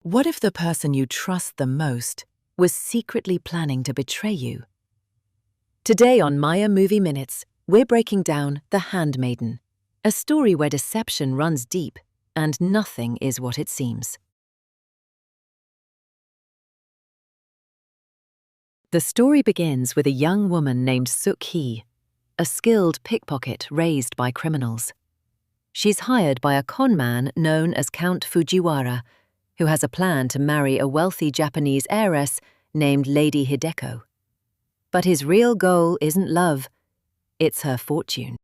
What if the person you trust the most was secretly planning to betray you? Today on Maya Movie Minutes, we're breaking down The Handmaiden, a story where deception runs deep and nothing is what it seems. The story begins with a young woman named Suk-hee, a skilled pickpocket raised by criminals. She's hired by a con man known as Count Fujiwara, who has a plan to marry a wealthy Japanese heiress named Lady Hideko. But his real goal isn't love, it's her fortune.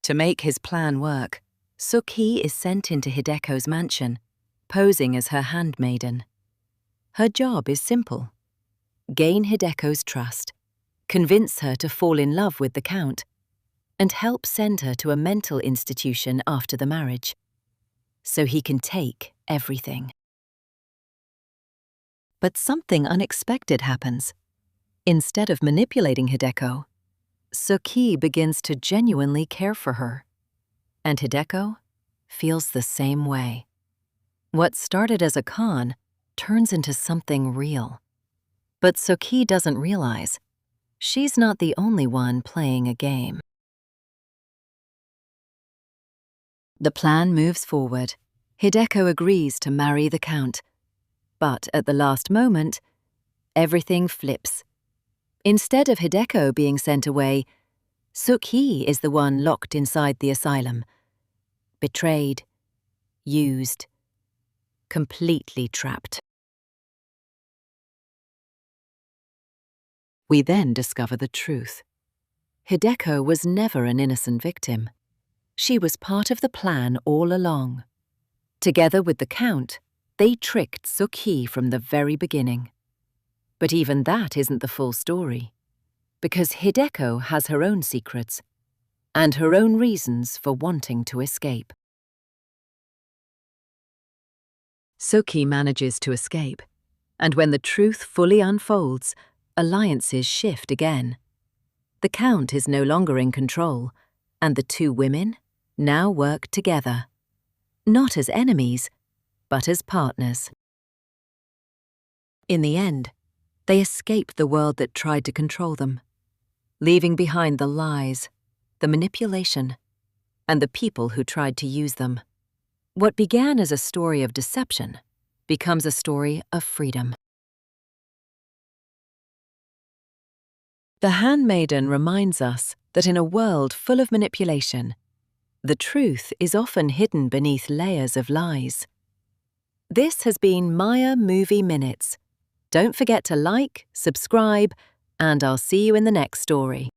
To make his plan work, Suk-hee is sent into Hideko's mansion, posing as her handmaiden. Her job is simple: gain Hideko's trust, convince her to fall in love with the Count, and help send her to a mental institution after the marriage, so he can take everything. But something unexpected happens. Instead of manipulating Hideko, Suk-hee begins to genuinely care for her. And Hideko feels the same way. What started as a con turns into something real. But Suk-hee doesn't realize she's not the only one playing a game. The plan moves forward. Hideko agrees to marry the Count. But at the last moment, everything flips. Instead of Hideko being sent away, Suk-hee is the one locked inside the asylum. Betrayed, used, completely trapped. We then discover the truth. Hideko was never an innocent victim. She was part of the plan all along. Together with the Count, they tricked Suk-hee from the very beginning. But even that isn't the full story, because Hideko has her own secrets and her own reasons for wanting to escape. Suk-hee manages to escape, and when the truth fully unfolds, alliances shift again. The Count is no longer in control, and the two women now work together, not as enemies, but as partners. In the end, they escape the world that tried to control them, leaving behind the lies, the manipulation, and the people who tried to use them. What began as a story of deception becomes a story of freedom. The Handmaiden reminds us that in a world full of manipulation, the truth is often hidden beneath layers of lies. This has been Maya Movie Minutes. Don't forget to like, subscribe, and I'll see you in the next story.